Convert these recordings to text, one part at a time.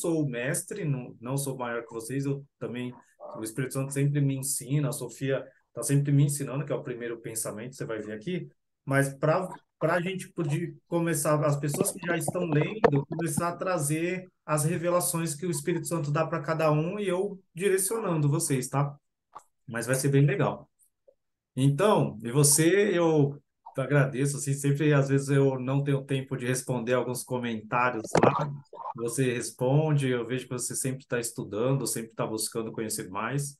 sou o mestre, não sou maior que vocês, eu também, o Espírito Santo sempre me ensina, a Sofia está sempre me ensinando, que é o primeiro pensamento, você vai ver aqui, mas para a gente poder começar, as pessoas que já estão lendo, começar a trazer as revelações que o Espírito Santo dá para cada um e eu direcionando vocês, tá? Mas vai ser bem legal. Então, e você, eu agradeço, assim, sempre, às vezes eu não tenho tempo de responder alguns comentários lá, você responde, eu vejo que você sempre está estudando, sempre está buscando conhecer mais,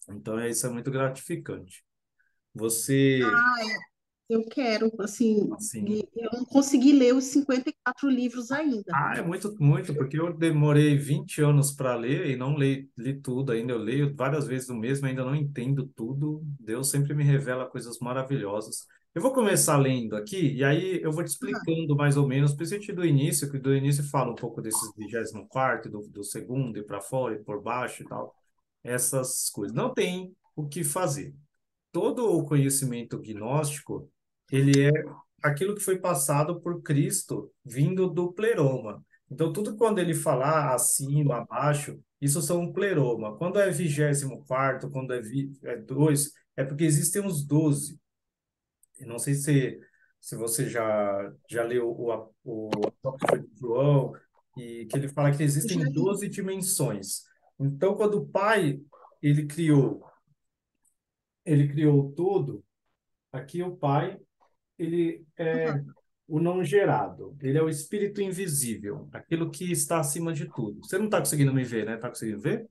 então isso é muito gratificante. Você, Eu quero, assim, assim, eu não consegui ler os 54 livros ainda. é muito, muito, porque eu demorei 20 anos para ler e não li tudo ainda. Eu leio várias vezes o mesmo, ainda não entendo tudo. Deus sempre me revela coisas maravilhosas. Eu vou começar lendo aqui, e aí eu vou te explicando mais ou menos, principalmente do início, que do início fala um pouco desses 24º, do segundo, e para fora, e por baixo e tal. Essas coisas. Não tem o que fazer. Todo o conhecimento gnóstico, ele é aquilo que foi passado por Cristo vindo do pleroma. Então, tudo quando ele falar acima, abaixo, isso são um pleroma. Quando é 24º, quando é 2, é porque existem os 12. Eu não sei se você já leu o Apócrifo de João, e que ele fala que Já existem li. 12 dimensões. Então, quando o Pai, ele criou, ele criou tudo, aqui o Pai, ele é o não gerado, ele é o espírito invisível, aquilo que está acima de tudo. Você não está conseguindo me ver, né? Está conseguindo ver?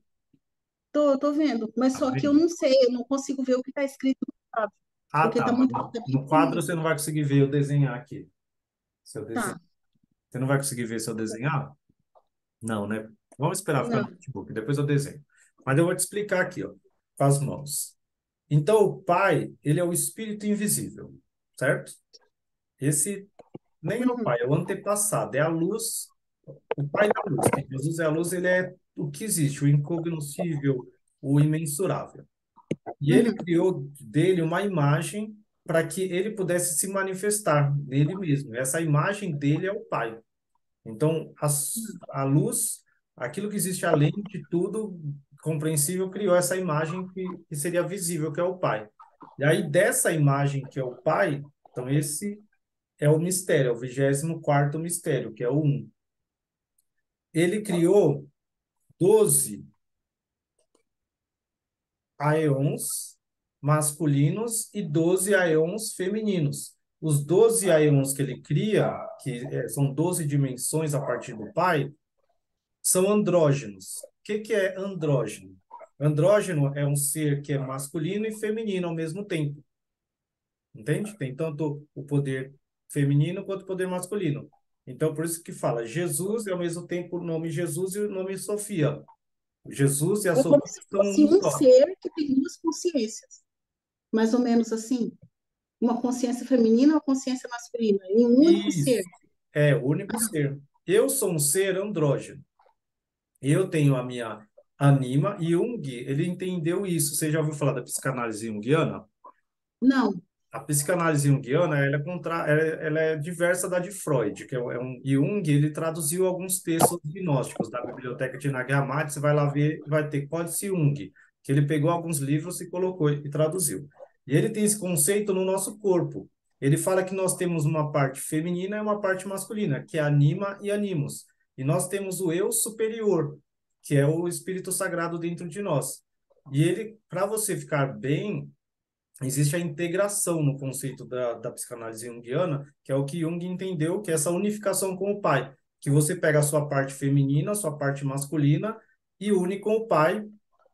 Tô vendo, mas Tá só que eu vendo? não sei, eu não consigo ver o que está escrito no quadro, Ah, porque tá. tá Mas muito, no, tá bem no quadro pequenininho. você não vai conseguir ver eu desenhar aqui. Se eu desenhar. Tá, Você não vai conseguir ver se eu desenhar? Não, né? Vamos esperar ficar no não. notebook, depois eu desenho. Mas eu vou te explicar aqui, ó, com as mãos. Então, o Pai, ele é o espírito invisível, certo? Esse nem é o Uhum, Pai, é o antepassado, é a luz. O Pai da luz, que Jesus é a luz, ele é o que existe, o incognoscível, o imensurável. E ele uhum, criou dele uma imagem para que ele pudesse se manifestar nele mesmo. Essa imagem dele é o Pai. Então, a luz, aquilo que existe além de tudo compreensível, criou essa imagem que seria visível, que é o Pai. E aí, dessa imagem que é o Pai, então esse é o mistério, é o 24º mistério, que é o um. Ele criou 12 aeons masculinos e 12 aeons femininos. Os 12 aeons que ele cria, que são 12 dimensões a partir do Pai, são andrógenos. O que é andrógeno? Andrógeno é um ser que é masculino e feminino ao mesmo tempo. Entende? Tem tanto o poder feminino quanto o poder masculino. Então, por isso que fala, Jesus é ao mesmo tempo o nome Jesus e o nome Sofia. Jesus e a É como Sofia se são fosse um um só. ser que tem duas consciências, mais ou menos assim. Uma consciência feminina e uma consciência masculina, em um único ser. Isso. É o único ser. Eu sou um ser andrógeno. Eu tenho a minha anima e Jung, ele entendeu isso. Você já ouviu falar da psicanálise junguiana? Não. A psicanálise junguiana, ela é diversa da de Freud, que é um Jung, ele traduziu alguns textos gnósticos da Biblioteca de Nag Hammadi, você vai lá ver, vai ter Códice Jung, que ele pegou alguns livros e colocou e traduziu. E ele tem esse conceito no nosso corpo. Ele fala que nós temos uma parte feminina e uma parte masculina, que é anima e animus. E nós temos o eu superior, que é o espírito sagrado dentro de nós. E ele, para você ficar bem, existe a integração no conceito da psicanálise junguiana, que é o que Jung entendeu, que é essa unificação com o pai, que você pega a sua parte feminina, a sua parte masculina e une com o pai,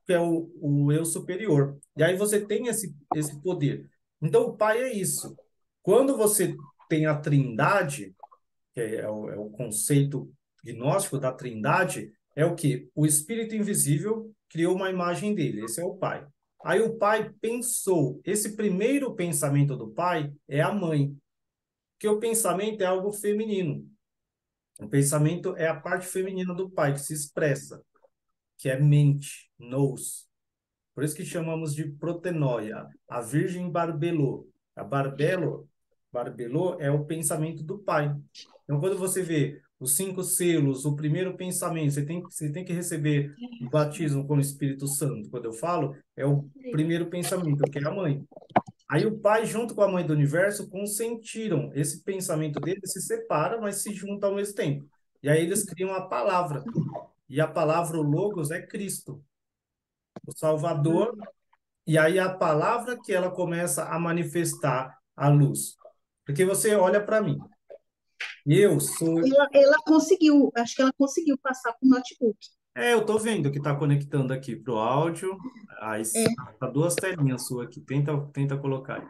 que é o eu superior. E aí você tem esse poder. Então o pai é isso. Quando você tem a trindade, que é o conceito gnóstico da trindade, é o que? O espírito invisível criou uma imagem dele, esse é o pai. Aí o pai pensou, esse primeiro pensamento do pai é a mãe, que o pensamento é algo feminino. O pensamento é a parte feminina do pai que se expressa, que é mente, nous. Por isso que chamamos de protenóia. A Virgem barbelou. A barbelou é o pensamento do pai. Então, quando você vê os 5 selos, o primeiro pensamento, você tem que receber o batismo com o Espírito Santo. Quando eu falo, é o primeiro pensamento, que é a mãe. Aí o pai, junto com a mãe do universo, consentiram. Esse pensamento dele se separa, mas se junta ao mesmo tempo. E aí eles criam a palavra. E a palavra, o Logos, é Cristo, o Salvador. E aí a palavra que ela começa a manifestar a luz. Porque você olha para mim. Eu sou. Ela conseguiu, acho que ela conseguiu passar para o notebook. Eu tô vendo que tá conectando aqui pro áudio. Aí É. tá 2 telinhas suas aqui. Tenta colocar aí.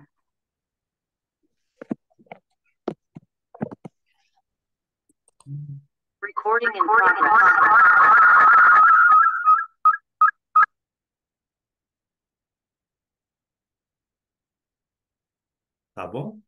Recording in progress. Tá bom?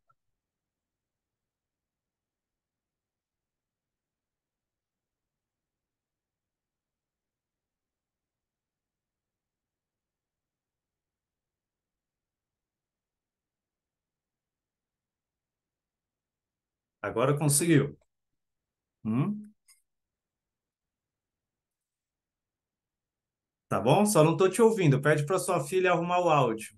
Agora conseguiu. Tá bom? Só não tô te ouvindo. Pede para sua filha arrumar o áudio.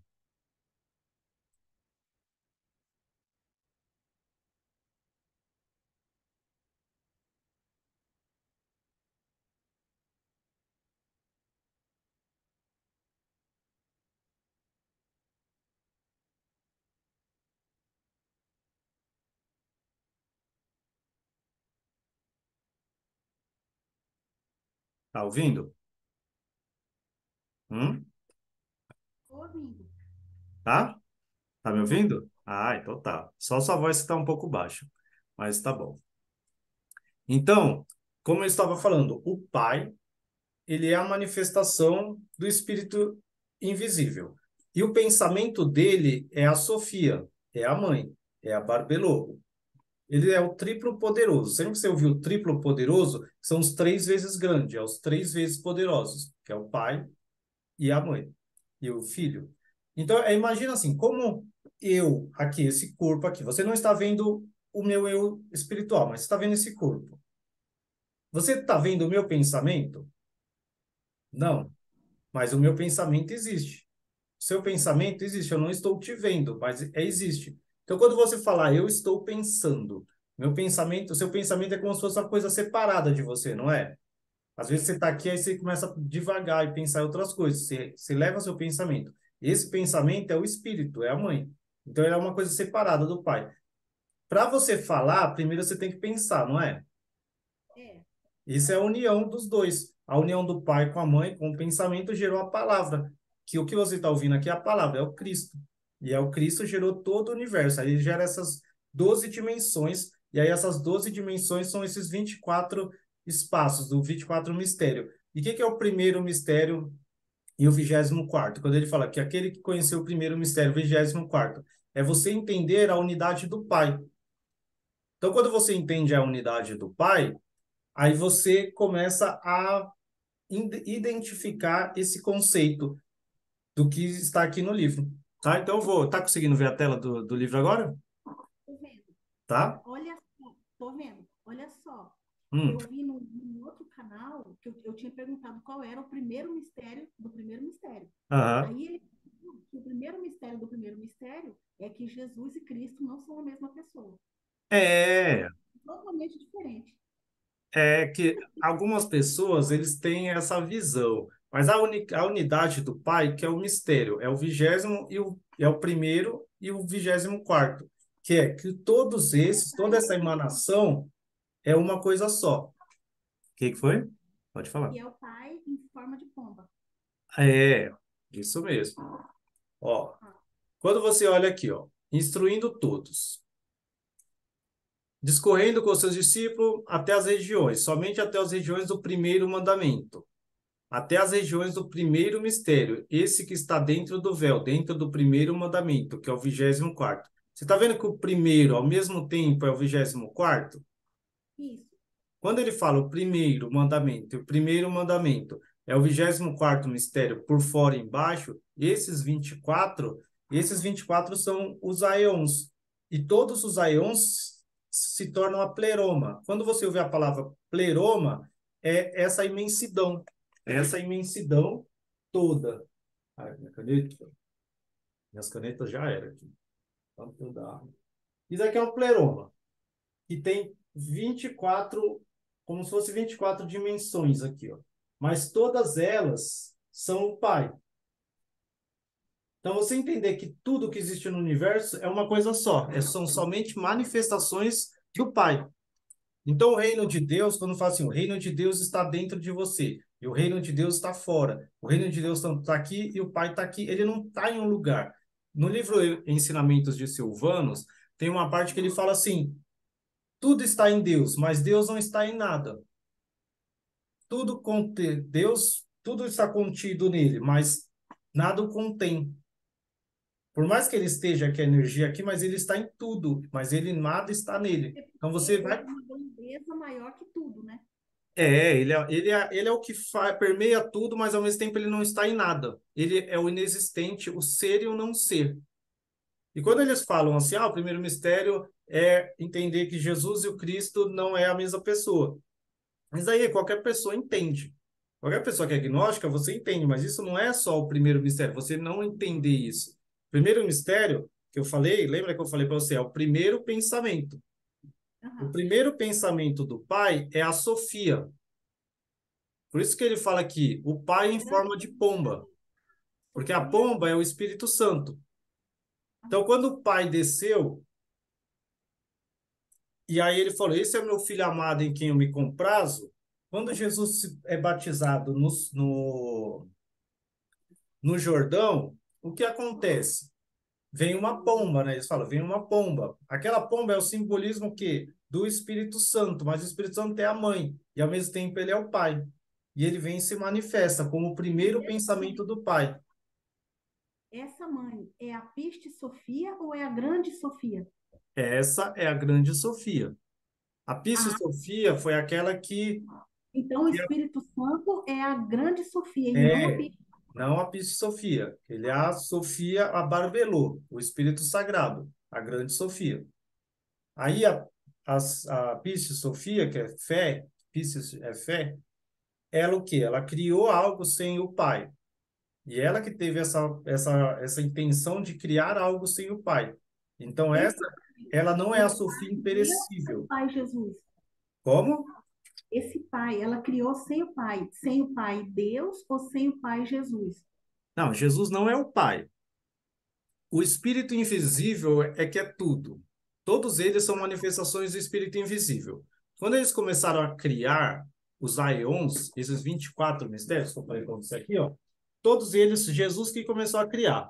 Tá ouvindo? Tô ouvindo. Tá? Tá me ouvindo? Ah, então tá. Só sua voz está um pouco baixa, mas tá bom. Então, como eu estava falando, o Pai, ele é a manifestação do Espírito invisível. E o pensamento dele é a Sofia, é a mãe, é a Barbelô. Ele é o triplo poderoso. Sempre que você ouviu o triplo poderoso, são os 3 vezes grandes, é os 3 vezes poderosos, que é o Pai e a mãe e o filho. Então, imagina assim, como eu aqui, esse corpo aqui, você não está vendo o meu eu espiritual, mas você está vendo esse corpo. Você está vendo o meu pensamento? Não, mas o meu pensamento existe. O seu pensamento existe, eu não estou te vendo, mas existe. Então, quando você falar, eu estou pensando, meu pensamento, o seu pensamento é como se fosse uma coisa separada de você, não é? Às vezes você está aqui, aí você começa devagar e pensar em outras coisas. Você leva seu pensamento. Esse pensamento é o espírito, é a mãe. Então, ele é uma coisa separada do pai. Para você falar, primeiro você tem que pensar, não é? É. Isso é a união dos dois. A união do pai com a mãe, com o pensamento, gerou a palavra. Que o que você está ouvindo aqui é a palavra, é o Cristo. E é o Cristo gerou todo o universo. Aí ele gera essas 12 dimensões. E aí essas 12 dimensões são esses 24 espaços, do 24 mistério. E o que é o primeiro mistério e o 24º? Quando ele fala que aquele que conheceu o primeiro mistério, o 24º, é você entender a unidade do Pai. Então, quando você entende a unidade do Pai, aí você começa a identificar esse conceito do que está aqui no livro, tá? Então eu vou. Tá conseguindo ver a tela do livro agora? Tô vendo. Tá? Olha só, tô vendo. Olha só. Hum. Eu vi num outro canal que eu tinha perguntado qual era o primeiro mistério do primeiro mistério. Aham. Aí ele falou que o primeiro mistério do primeiro mistério é que Jesus e Cristo não são a mesma pessoa. É, Totalmente diferente. é que algumas pessoas eles têm essa visão, mas a unidade do Pai, que é o mistério, é o 20º é o primeiro e o 24º, que é que todos esses, toda essa emanação é uma coisa só. O que foi? Pode falar. E é o Pai em forma de pomba. É, isso mesmo. Ó, quando você olha aqui, ó, instruindo todos, discorrendo com seus discípulos até as regiões, somente até as regiões do primeiro mandamento, até as regiões do primeiro mistério, esse que está dentro do véu, dentro do primeiro mandamento, que é o 24º. Você está vendo que o primeiro, ao mesmo tempo, é o 24º? Isso. Quando ele fala o primeiro mandamento, e o primeiro mandamento é o 24º mistério por fora e embaixo, esses 24 são os aeons. E todos os aeons se torna uma pleroma. Quando você ouve a palavra pleroma, é essa imensidão. É essa imensidão toda. Ai, minha caneta. Minhas canetas já eram aqui. Vamos mudar. Isso aqui é um pleroma, que tem 24, como se fosse 24 dimensões aqui, ó. Mas todas elas são o Pai. Então, você entender que tudo que existe no universo é uma coisa só, são somente manifestações do Pai. Então, o reino de Deus, quando fala assim, o reino de Deus está dentro de você, e o reino de Deus está fora. O reino de Deus está aqui e o Pai está aqui, ele não está em um lugar. No livro Ensinamentos de Silvanos, tem uma parte que ele fala assim, tudo está em Deus, mas Deus não está em nada. Deus, tudo está contido nele, mas nada o contém. Por mais que ele esteja aqui, a energia aqui, mas ele está em tudo, mas ele nada está nele. Então você Ele vai. é uma grandeza maior que tudo, né? Ele é o que permeia tudo, mas ao mesmo tempo ele não está em nada. Ele é o inexistente, o ser e o não ser. E quando eles falam assim, o primeiro mistério é entender que Jesus e o Cristo não é a mesma pessoa. Mas aí qualquer pessoa entende. Qualquer pessoa que é agnóstica, você entende, mas isso não é só o primeiro mistério, você não entender isso. O primeiro mistério que eu falei, lembra que eu falei para você, é o primeiro pensamento. O Aham. primeiro pensamento do Pai é a Sofia. Por isso que ele fala aqui, o Pai em forma de pomba, porque a Sofia. pomba é o Espírito Santo. Então, quando o Pai desceu, e aí ele falou, esse é meu filho amado em quem eu me comprazo, quando Jesus é batizado no Jordão, o que acontece? Vem uma pomba, né? Eles falam, vem uma pomba. Aquela pomba é o simbolismo que do Espírito Santo, mas o Espírito Santo é a mãe, e ao mesmo tempo ele é o pai. E ele vem e se manifesta como o primeiro pensamento do pai. Essa mãe é a Piste Sofia ou é a Grande Sofia? Essa é a grande Sofia. A Piste Ah, Sofia foi aquela que então o Espírito Santo é a Grande Sofia e não a é, Piste. não a Piste Sofia, ele é a Sofia a Barbelô, o Espírito Sagrado, a grande Sofia. Aí a Piste Sofia, que é fé, Piscis é fé, ela o quê? Ela criou algo sem o pai. E ela que teve essa intenção de criar algo sem o pai. Então, Esse, ela não é a esse Sofia Deus sem o imperecível. Pai Jesus. Como? Esse pai, ela criou sem o pai Deus ou sem o pai Jesus? Não, Jesus não é o pai. O Espírito invisível é que é tudo. Todos eles são manifestações do Espírito invisível. Quando eles começaram a criar os aeons, esses 24 mistérios que eu falei para você aqui, ó, todos eles, Jesus que começou a criar.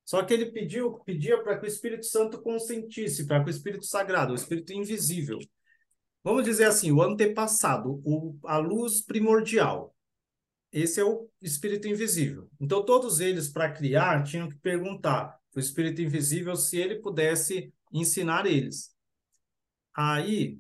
Só que ele pedia para que o Espírito Santo consentisse, para que o Espírito Sagrado, o Espírito invisível, vamos dizer assim, o antepassado, a luz primordial, esse é o Espírito invisível. Então, todos eles, para criar, tinham que perguntar para o Espírito invisível se ele pudesse ensinar eles. Aí,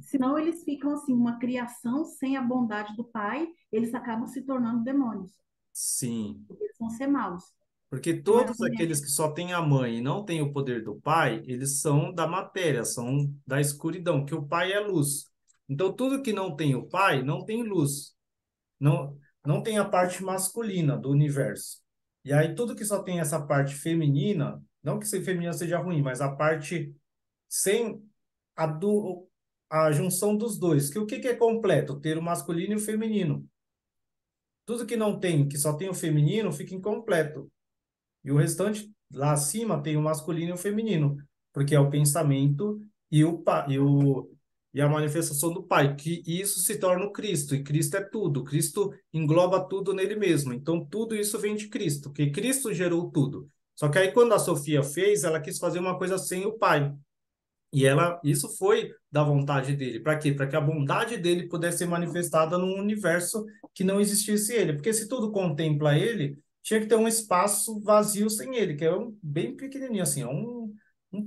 Senão eles ficam assim, uma criação sem a bondade do pai, eles acabam se tornando demônios, sim, porque eles vão ser maus. porque É mais todos ou menos. aqueles que só têm a mãe e não têm o poder do pai, eles são da matéria, são da escuridão, que o pai é luz. Então, tudo que não tem o pai, não tem luz. Não tem a parte masculina do universo. E aí, tudo que só tem essa parte feminina, não que ser feminina seja ruim, mas a parte sem a, a junção dos dois. Que o que é completo? Ter o masculino e o feminino. Tudo que não tem, que só tem o feminino, fica incompleto. E o restante, lá acima, tem o masculino e o feminino, porque é o pensamento e a manifestação do Pai, que isso se torna o Cristo, e Cristo é tudo. Cristo engloba tudo nele mesmo. Então, tudo isso vem de Cristo, que Cristo gerou tudo. Só que aí, quando a Sofia fez, ela quis fazer uma coisa sem o Pai. E isso foi da vontade dele. Para quê? Para que a bondade dele pudesse ser manifestada num universo que não existisse ele. Porque se tudo contempla ele, tinha que ter um espaço vazio sem ele, que é bem pequenininho assim, é um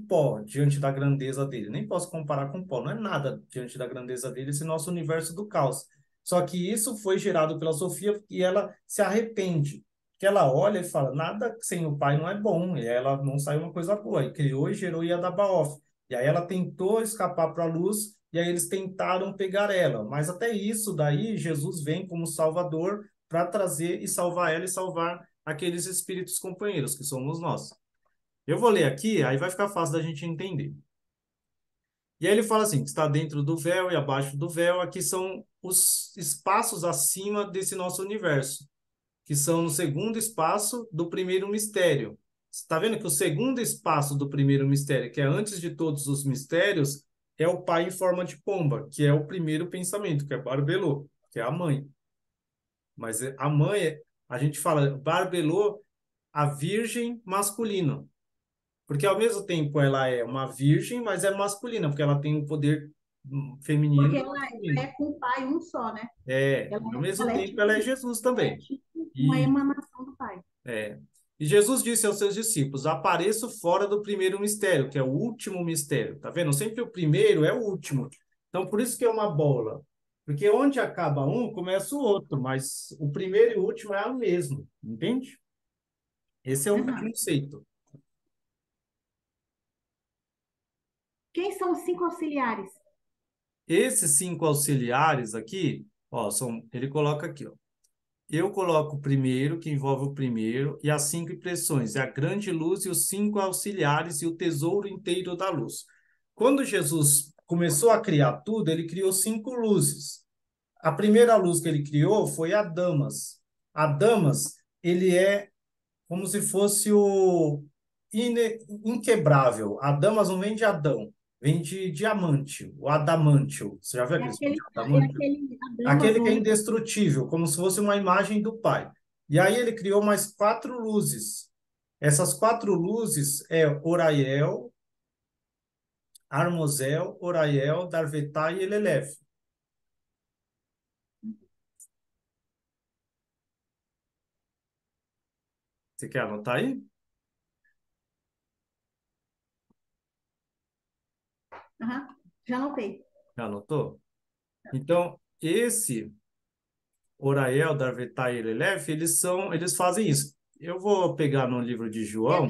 pó diante da grandeza dele. Nem posso comparar com pó, não é nada diante da grandeza dele, esse nosso universo do caos. Só que isso foi gerado pela Sofia e ela se arrepende. Que ela olha e fala, nada sem o pai não é bom, e ela não saiu uma coisa boa, e criou e gerou Yadabaoth. E aí ela tentou escapar para a luz, e aí eles tentaram pegar ela. Mas até isso daí, Jesus vem como Salvador para trazer e salvar ela e salvar aqueles espíritos companheiros, que somos nós. Eu vou ler aqui, aí vai ficar fácil da gente entender. E aí ele fala assim, que está dentro do véu e abaixo do véu, aqui são os espaços acima desse nosso universo, que são no segundo espaço do primeiro mistério. Está vendo que o segundo espaço do primeiro mistério, que é antes de todos os mistérios, é o pai em forma de pomba, que é o primeiro pensamento, que é Barbelô, que é a mãe. Mas a mãe, a gente fala Barbelô, a virgem masculina. Porque ao mesmo tempo ela é uma virgem, mas é masculina, porque ela tem o poder feminino Porque e ela masculino. é com o pai um só, né? É, Ela ao é, mesmo ela é tempo ela é tipo, Jesus ela é também. tipo uma E emanação do pai. É. E Jesus disse aos seus discípulos: apareço fora do primeiro mistério, que é o último mistério. Tá vendo? Sempre o primeiro é o último. Então, por isso que é uma bola. Porque onde acaba um, começa o outro, mas o primeiro e o último é o mesmo. Entende? Esse é o Aham. conceito. Quem são os cinco auxiliares? Esses cinco auxiliares aqui, ó, ele coloca aqui, ó. Eu coloco o primeiro, que envolve o primeiro, e as cinco impressões, e a grande luz e os cinco auxiliares e o tesouro inteiro da luz. Quando Jesus começou a criar tudo, ele criou cinco luzes. A primeira luz que ele criou foi a Damas. A Damas, ele é como se fosse o inquebrável. A Damas não vem de Adão, vem de diamante, o adamantio. Você já viu aquele de É adamantio? aquele Aquele que é Amazon. indestrutível, como se fosse uma imagem do Pai. E aí ele criou mais quatro luzes. Essas quatro luzes é Oraiel, Armozel, Oraiel, Darvetai e Elelef. Você quer anotar aí? Aham. Já anotei. Já anotou? Então, esse Oraiel, Darvetai e Elelef, eles fazem isso. Eu vou pegar no livro de E João.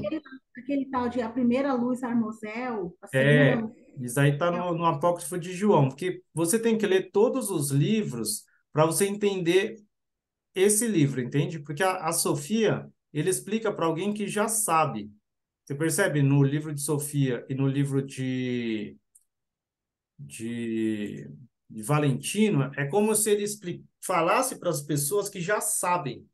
aquele tal de a primeira luz Armosel, a segunda É, luz. isso aí está no Apócrifo de João, porque você tem que ler todos os livros para você entender esse livro, entende? Porque a Sofia, ele explica para alguém que já sabe. Você percebe no livro de Sofia e no livro de, de Valentino, é como se ele falasse para as pessoas que já sabem.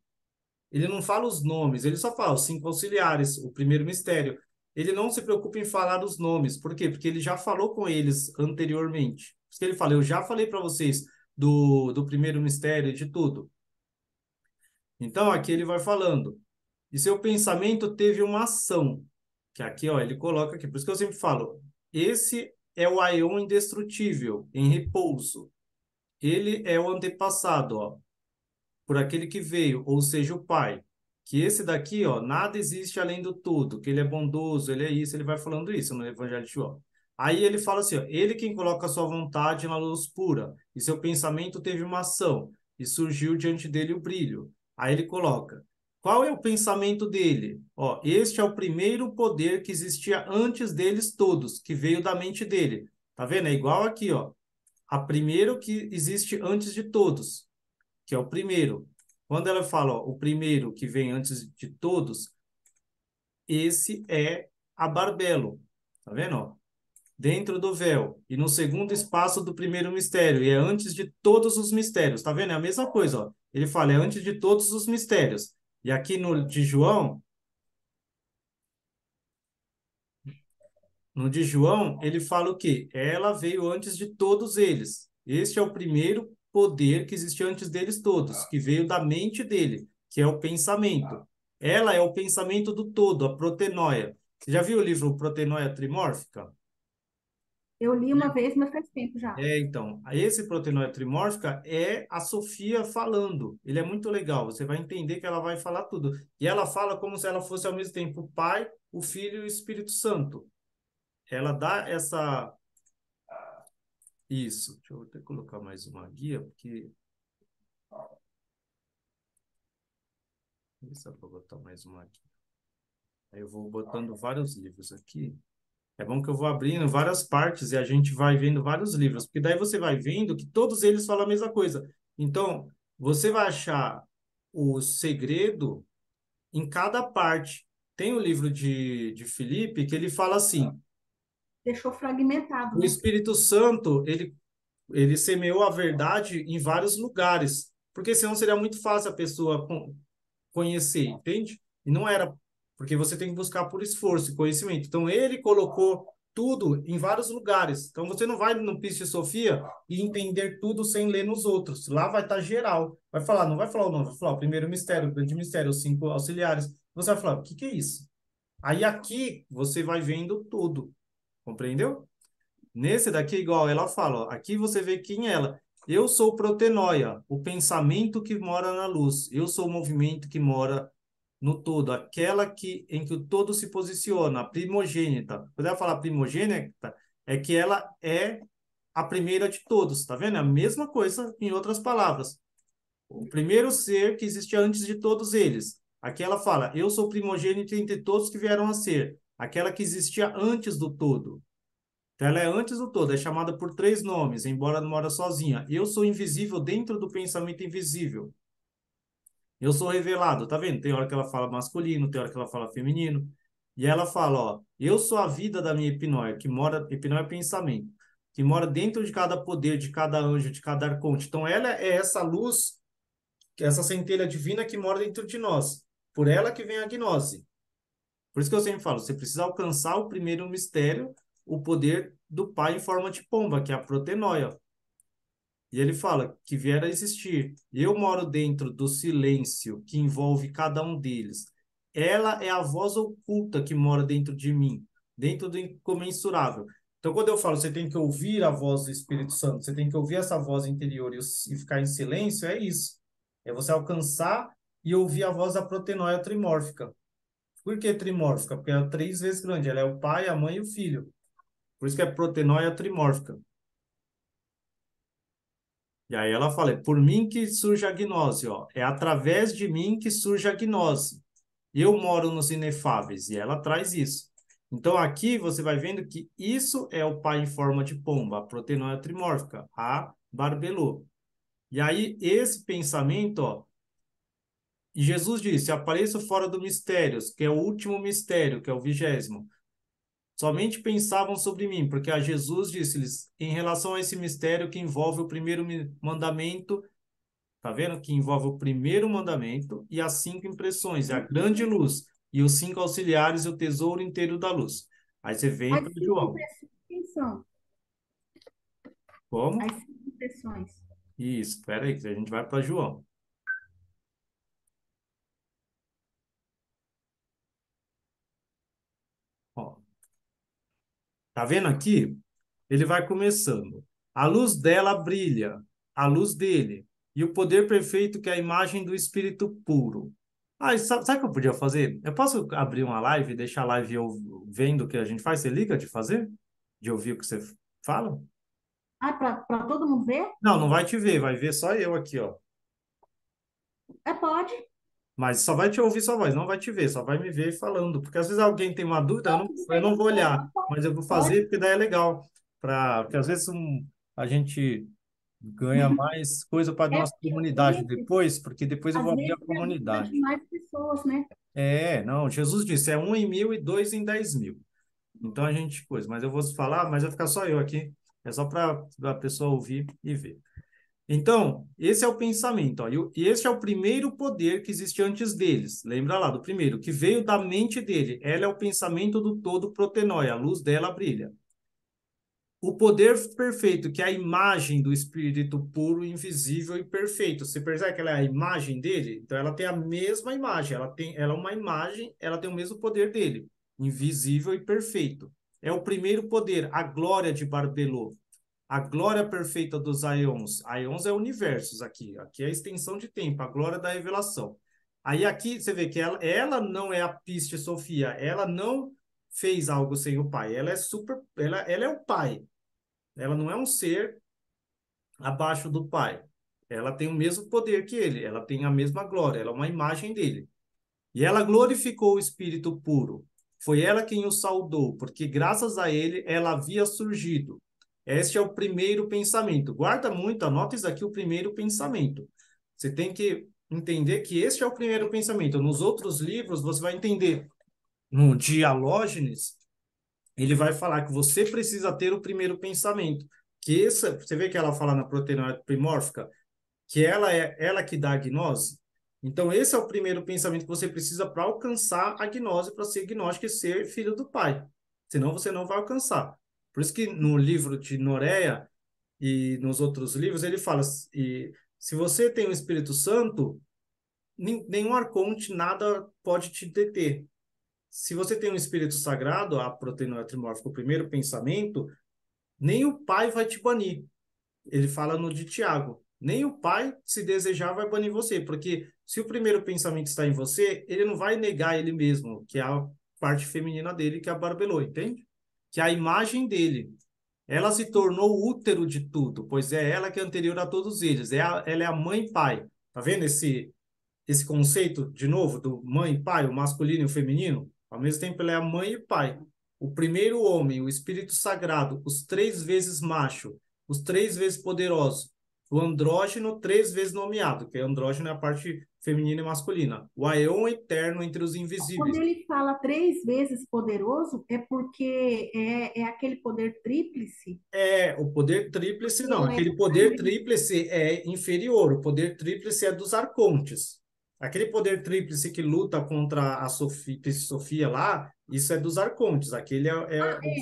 Ele não fala os nomes, ele só fala os cinco auxiliares, o primeiro mistério. Ele não se preocupa em falar os nomes. Por quê? Porque ele já falou com eles anteriormente. Por isso que ele fala, eu já falei para vocês do primeiro mistério e de tudo. Então, aqui ele vai falando. E seu pensamento teve uma ação. Que aqui, ó, ele coloca aqui. Por isso que eu sempre falo, esse é o aion indestrutível, em repouso. Ele é o antepassado, ó, por aquele que veio, ou seja, o Pai. Que esse daqui, ó, nada existe além do tudo, que ele é bondoso, ele é isso, ele vai falando isso no Evangelho de João. Aí ele fala assim, ó, ele quem coloca a sua vontade na luz pura, e seu pensamento teve uma ação, e surgiu diante dele o brilho. Aí ele coloca, qual é o pensamento dele? Ó, este é o primeiro poder que existia antes deles todos, que veio da mente dele. Tá vendo? É igual aqui, ó. A primeiro que existe antes de todos, que é o primeiro. Quando ela fala, ó, o primeiro que vem antes de todos, esse é a Barbelo. Tá vendo? Ó? Dentro do véu. E no segundo espaço do primeiro mistério. E é antes de todos os mistérios. Tá vendo? É a mesma coisa. Ó. Ele fala, é antes de todos os mistérios. E aqui no de João, no de João, ele fala o quê? Ela veio antes de todos eles. Este é o primeiro poder que existe antes deles todos, que veio da mente dele, que é o pensamento. Ela é o pensamento do todo, a protenóia. Você já viu o livro Protenóia Trimórfica? Eu li uma vez, mas faz tempo já. É, então, esse Protenóia Trimórfica é a Sofia falando. Ele é muito legal, você vai entender que ela vai falar tudo. E ela fala como se ela fosse ao mesmo tempo o Pai, o Filho e o Espírito Santo. Ela dá essa. Isso. Deixa eu até colocar mais uma guia, porque. Isso, para botar mais uma aqui. Aí eu vou botando vários livros aqui. É bom que eu vou abrindo várias partes e a gente vai vendo vários livros, porque daí você vai vendo que todos eles falam a mesma coisa. Então, você vai achar o segredo em cada parte. Tem o livro de Filipe que ele fala assim: Deixou fragmentado, o né? Espírito Santo, ele semeou a verdade em vários lugares, porque senão seria muito fácil a pessoa conhecer, entende? E não era, porque você tem que buscar por esforço e conhecimento. Então, ele colocou tudo em vários lugares. Então, você não vai no Piste Sofia e entender tudo sem ler nos outros. Lá vai estar geral. Vai falar, não vai falar o nome, vai falar o primeiro mistério, o grande mistério, os 5 auxiliares. Você vai falar, o que que é isso? Aí aqui você vai vendo tudo, compreendeu? Nesse daqui, igual ela fala, ó, aqui você vê quem é ela. Eu sou protenóia, o pensamento que mora na luz. Eu sou o movimento que mora no todo, aquela que em que o todo se posiciona, a primogênita. Quando ela fala primogênita, é que ela é a primeira de todos, tá vendo? É a mesma coisa em outras palavras. O primeiro ser que existia antes de todos eles. Aqui ela fala, eu sou primogênito entre todos que vieram a ser. Aquela que existia antes do todo. Então, ela é antes do todo, é chamada por 3 nomes, embora não mora sozinha. Eu sou invisível dentro do pensamento invisível. Eu sou revelado, tá vendo? Tem hora que ela fala masculino, tem hora que ela fala feminino. E ela fala, ó, eu sou a vida da minha epinóia, que mora, epinóia é pensamento, que mora dentro de cada poder, de cada anjo, de cada arconte. Então, ela é essa luz, essa centelha divina que mora dentro de nós. Por ela que vem a gnose. Por isso que eu sempre falo, você precisa alcançar o primeiro mistério, o poder do Pai em forma de pomba, que é a protenóia. E ele fala que vier a existir. Eu moro dentro do silêncio que envolve cada um deles. Ela é a voz oculta que mora dentro de mim, dentro do incomensurável. Então, quando eu falo, você tem que ouvir a voz do Espírito Santo, você tem que ouvir essa voz interior e ficar em silêncio, é isso. É você alcançar e ouvir a voz da protenóia trimórfica. Por que trimórfica? Porque ela é 3 vezes grande. Ela é o pai, a mãe e o filho. Por isso que é protenóia trimórfica. E aí ela fala, é por mim que surge a gnose, ó. É através de mim que surge a gnose. Eu moro nos inefáveis. E ela traz isso. Então aqui você vai vendo que isso é o pai em forma de pomba, a protenóia trimórfica, a barbelô. E aí esse pensamento, ó, e Jesus disse, apareço fora do mistérios, que é o último mistério, que é o 20º. Somente pensavam sobre mim, porque a Jesus disse-lhes, em relação a esse mistério que envolve o primeiro mandamento, tá vendo? Que envolve o primeiro mandamento e as 5 impressões, e a grande luz, e os 5 auxiliares e o tesouro inteiro da luz. Aí você vem As para cinco João. impressões, quem são? Como? As 5 impressões. Isso, espera aí, que a gente vai para João. Ó, tá vendo aqui? Ele vai começando. A luz dela brilha, a luz dele, e o poder perfeito que é a imagem do Espírito puro. Ah, e sabe o que eu podia fazer? Eu posso abrir uma live e deixar a live eu vendo o que a gente faz? Você liga de fazer? De ouvir o que você fala? Ah, para todo mundo ver? Não, não vai te ver, vai ver só eu aqui, ó. É, pode. Mas só vai te ouvir sua voz, não vai te ver, só vai me ver falando. Porque às vezes alguém tem uma dúvida, Não, tudo eu não bem. vou olhar, Não, pode. mas eu vou Pode. fazer porque daí é legal. Porque às vezes a gente ganha mais coisa para É nossa porque às comunidade vezes, depois, porque depois eu às vou abrir a vezes é a dúvida de comunidade. mais pessoas, né? É, não, Jesus disse, é 1 em 1.000 e 2 em 10.000. Então a gente coisa, mas eu vou falar, mas vai ficar só eu aqui. É só para a pessoa ouvir e ver. Então, esse é o pensamento, ó, e esse é o primeiro poder que existe antes deles. Lembra lá do primeiro, que veio da mente dele. Ela é o pensamento do todo protenóia, a luz dela brilha. O poder perfeito, que é a imagem do Espírito puro, invisível e perfeito. Você percebe que ela é a imagem dele? Então ela tem a mesma imagem, ela é uma imagem, ela tem o mesmo poder dele, invisível e perfeito. É o primeiro poder, a glória de Barbelô. A glória perfeita dos Aeons. Aeons é universos aqui. Aqui é a extensão de tempo, a glória da revelação. Aí aqui você vê que ela não é a Piste Sofia. Ela não fez algo sem o pai. Ela é super. Ela é o pai. Ela não é um ser abaixo do pai. Ela tem o mesmo poder que ele. Ela tem a mesma glória. Ela é uma imagem dele. E ela glorificou o Espírito puro, Foi ela quem o saudou, porque graças a ele ela havia surgido. Este é o primeiro pensamento. Guarda muito, anota isso aqui, o primeiro pensamento. Você tem que entender que este é o primeiro pensamento. Nos outros livros, você vai entender. No Dialógenes, ele vai falar que você precisa ter o primeiro pensamento. Que essa, você vê que ela fala na proteína primórfica, que ela é ela que dá a gnose. Então, esse é o primeiro pensamento que você precisa para alcançar a gnose, para ser gnóstico e ser filho do Pai. Senão, você não vai alcançar. Por isso que no livro de Noreia e nos outros livros, ele fala, e, se você tem o Espírito Santo, nenhum arconte, nada pode te deter. Se você tem um Espírito Sagrado, a proteína trimórfica, o primeiro pensamento, nem o Pai vai te banir. Ele fala no de Tiago. Nem o pai, se desejar, vai banir você, porque se o primeiro pensamento está em você, ele não vai negar ele mesmo, que é a parte feminina dele, que é a barbelô, entende? Que é a imagem dele. Ela se tornou o útero de tudo, pois é ela que é anterior a todos eles. Ela é a mãe e pai. Tá vendo esse conceito, de novo, do mãe e pai, o masculino e o feminino? Ao mesmo tempo, ela é a mãe e pai. O primeiro homem, o Espírito Sagrado, os 3 vezes macho, os 3 vezes poderoso, o andrógeno 3 vezes nomeado, que andrógeno é a parte feminina e masculina. O Aion eterno entre os Quando invisíveis. ele fala 3 vezes poderoso, é porque é aquele poder tríplice. É, o poder tríplice não. Ele é Aquele poder tríplice é inferior. O poder tríplice é dos arcontes. Aquele poder tríplice que luta contra a Sofia, Sofia lá, isso é dos arcontes. Aquele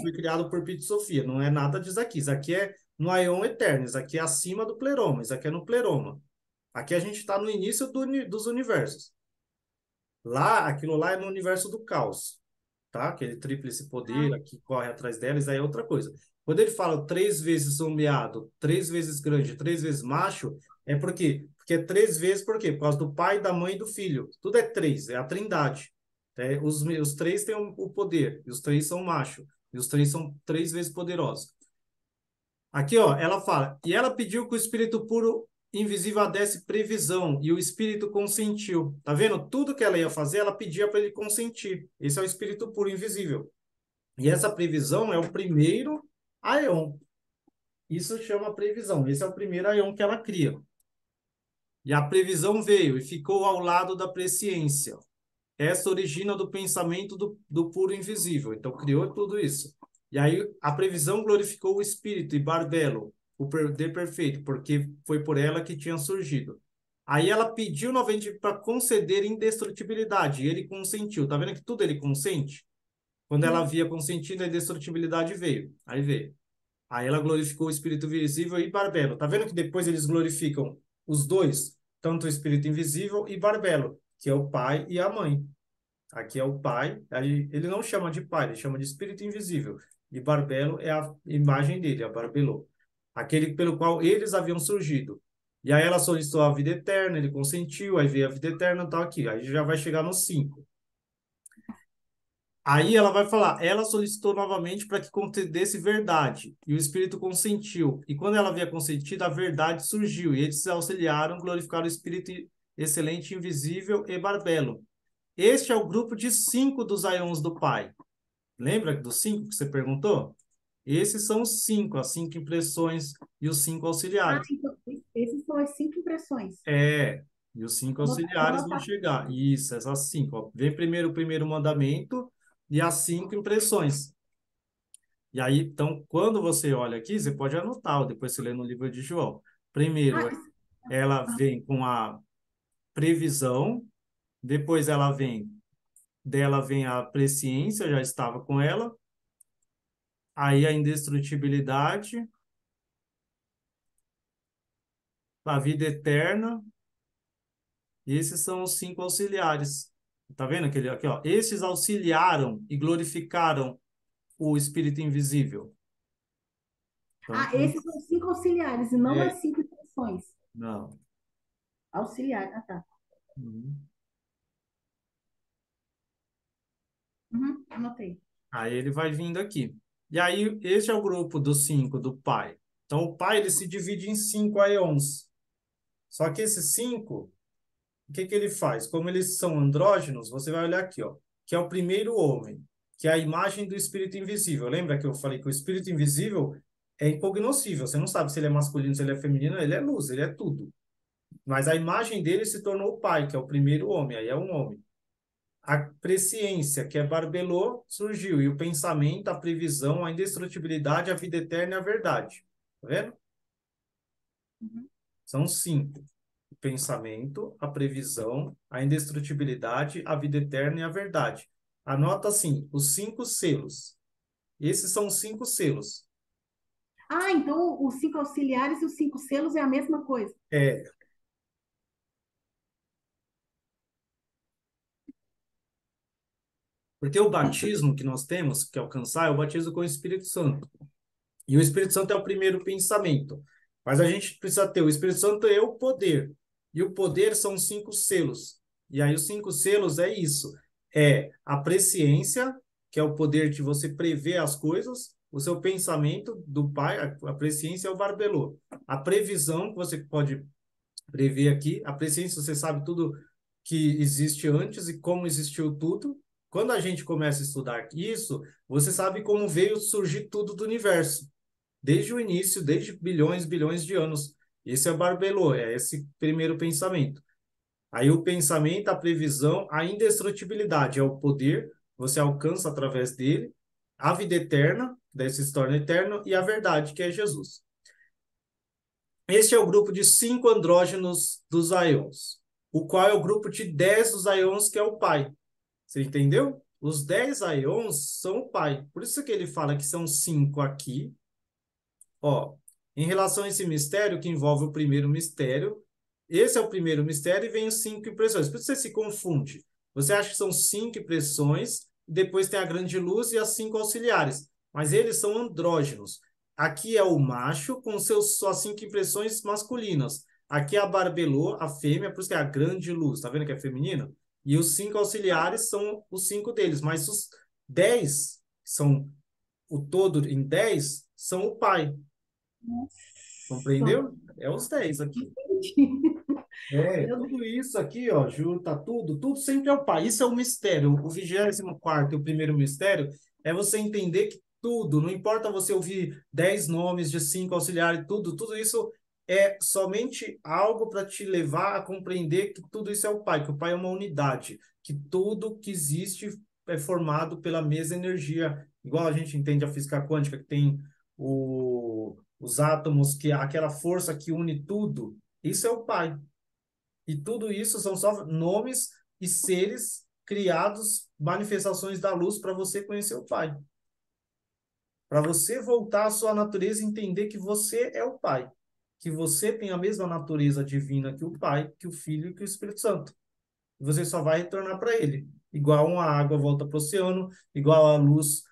foi criado por Sofia. Não é nada disso aqui. Isso aqui é no Aion Eterno. Isso aqui é acima do pleroma. Isso aqui é no pleroma. Aqui a gente está no início dos universos. Lá, aquilo lá é no universo do caos, tá? Aquele tríplice poder que corre atrás delas, aí é outra coisa. Quando ele fala 3 vezes sombreado, 3 vezes grande, 3 vezes macho, é por quê? Porque é 3 vezes, por quê? Por causa do pai, da mãe e do filho. Tudo é 3, é a trindade. É, os 3 têm o poder, e os 3 são macho, e os 3 são 3 vezes poderosos. Aqui, ó, ela fala, e ela pediu que o Espírito puro invisível a desse previsão, e o Espírito consentiu. Tá vendo? Tudo que ela ia fazer, ela pedia para ele consentir. Esse é o Espírito puro invisível. E essa previsão é o primeiro aion. Isso chama previsão. Esse é o primeiro aion que ela cria. E a previsão veio e ficou ao lado da presciência. Essa origina do pensamento do puro invisível. Então, criou tudo isso. E aí, a previsão glorificou o Espírito e Barbelo, o poder perfeito, porque foi por ela que tinha surgido. Aí ela pediu novamente para conceder indestrutibilidade, e ele consentiu. Tá vendo que tudo ele consente? Quando ela havia consentido, a indestrutibilidade veio. Aí veio. Aí ela glorificou o Espírito visível e Barbelo. Tá vendo que depois eles glorificam os dois, tanto o Espírito invisível e Barbelo, que é o pai e a mãe. Aqui é o pai, aí ele não chama de pai, ele chama de Espírito invisível. E Barbelo é a imagem dele, a Barbelo. Aquele pelo qual eles haviam surgido. E aí ela solicitou a vida eterna, ele consentiu, aí veio a vida eterna, tá aqui. Aí já vai chegar no 5. Aí ela vai falar, ela solicitou novamente para que concedesse verdade, e o Espírito consentiu. E quando ela havia consentido, a verdade surgiu, e eles se auxiliaram, glorificaram o Espírito excelente, invisível e barbelo. Este é o grupo de 5 dos aions do Pai. Lembra dos 5 que você perguntou? Esses são os 5, as 5 impressões e os 5 auxiliares. Então, esses são as 5 impressões. É, e os 5 auxiliares vão chegar. Isso, essas 5. Ó. Vem primeiro o primeiro mandamento e as 5 impressões. E aí, então, quando você olha aqui, você pode anotar, ou depois você lê no livro de João. Primeiro, ela vem com a previsão, depois dela vem a presciência, já estava com ela, aí a indestrutibilidade, a vida eterna, esses são os 5 auxiliares. Tá vendo aquele aqui, ó? Esses auxiliaram e glorificaram o Espírito invisível. Então, Esses são 5 auxiliares e não é, as 5 impressões. não. Auxiliar, tá. Uhum. Anotei. Aí ele vai vindo aqui. E aí, esse é o grupo dos 5 do pai. Então, o pai ele se divide em 5 aions. Só que esses 5, o que ele faz? Como eles são andrógenos, você vai olhar aqui, ó, que é o primeiro homem, que é a imagem do espírito invisível. Lembra que eu falei que o espírito invisível é incognoscível, você não sabe se ele é masculino, se ele é feminino, ele é luz, ele é tudo. Mas a imagem dele se tornou o pai, que é o primeiro homem, aí é um homem. A presciência, que é Barbelô, surgiu, e o pensamento, a previsão, a indestrutibilidade, a vida eterna e a verdade. Tá vendo? São 5. O pensamento, a previsão, a indestrutibilidade, a vida eterna e a verdade. Anota assim, os 5 selos. Esses são os 5 selos. Ah, então os 5 auxiliares e os 5 selos é a mesma coisa. É, porque o batismo que nós temos que alcançar é o batismo com o Espírito Santo. E o Espírito Santo é o primeiro pensamento. Mas a gente precisa ter, o Espírito Santo é o poder. E o poder são 5 selos. E aí os 5 selos é isso. É a presciência, que é o poder de você prever as coisas. O seu pensamento do Pai, a presciência é o barbelô. A previsão, que você pode prever aqui. A presciência, você sabe tudo que existe antes e como existiu tudo. Quando a gente começa a estudar isso, você sabe como veio surgir tudo do universo. Desde o início, desde bilhões, bilhões de anos. Esse é o Barbelô, é esse primeiro pensamento. Aí o pensamento, a previsão, a indestrutibilidade é o poder, você alcança através dele, a vida eterna, daí se torna eterno, e a verdade, que é Jesus. Este é o grupo de 5 andrógenos dos Aions, o qual é o grupo de 10 dos Aions, que é o Pai. Você entendeu? Os 10 Aions são o Pai. Por isso que ele fala que são 5 aqui. Ó, em relação a esse mistério que envolve o primeiro mistério, esse é o primeiro mistério e vem os 5 impressões. Por isso você se confunde. Você acha que são 5 impressões, depois tem a grande luz e as 5 auxiliares. Mas eles são andrógenos. Aqui é o macho com suas 5 impressões masculinas. Aqui é a barbelô, a fêmea, por isso que é a grande luz. Tá vendo que é feminino? E os 5 auxiliares são os 5 deles. Mas os 10, são o todo em 10, são o pai. Compreendeu? É os 10 aqui. É, Meu tudo isso aqui, ó, junta tudo sempre é o Pai. Isso é o mistério. O 24º e o primeiro mistério é você entender que tudo, não importa você ouvir 10 nomes de 5 auxiliares, tudo isso é somente algo para te levar a compreender que tudo isso é o Pai, que o Pai é uma unidade, que tudo que existe é formado pela mesma energia, igual a gente entende a física quântica, que tem os átomos, que é aquela força que une tudo, isso é o Pai. E tudo isso são só nomes e seres criados, manifestações da luz para você conhecer o Pai. Para você voltar à sua natureza e entender que você é o Pai. Que você tem a mesma natureza divina que o Pai, que o Filho e que o Espírito Santo. E você só vai retornar para Ele. Igual uma água volta para o oceano, igual a luz,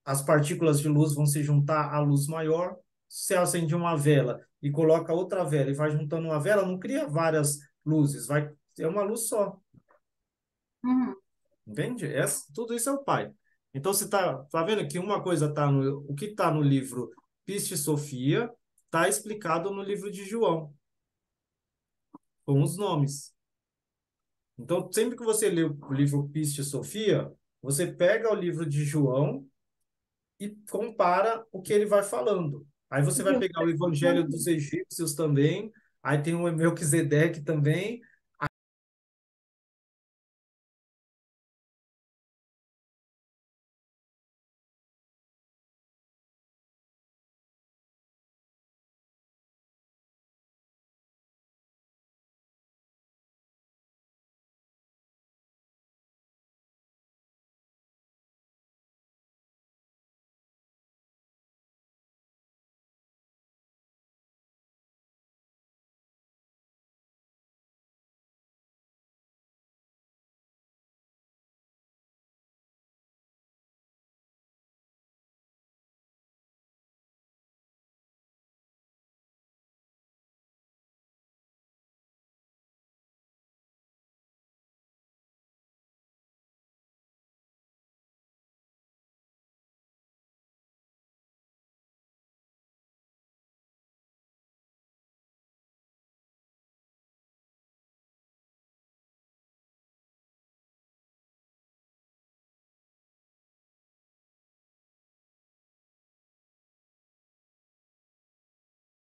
as partículas de luz vão se juntar à luz maior. Se você acende uma vela e coloca outra vela e vai juntando uma vela, não cria várias luzes, vai é uma luz só. Uhum. Entende? Tudo isso é o Pai. Então você tá vendo que uma coisa tá no o que está no livro Piste Sofia está explicado no livro de João com os nomes. Então sempre que você lê o livro Piste Sofia, você pega o livro de João e compara o que ele vai falando. Aí você vai pegar o Evangelho dos Egípcios também, aí tem o Melquisedeque também,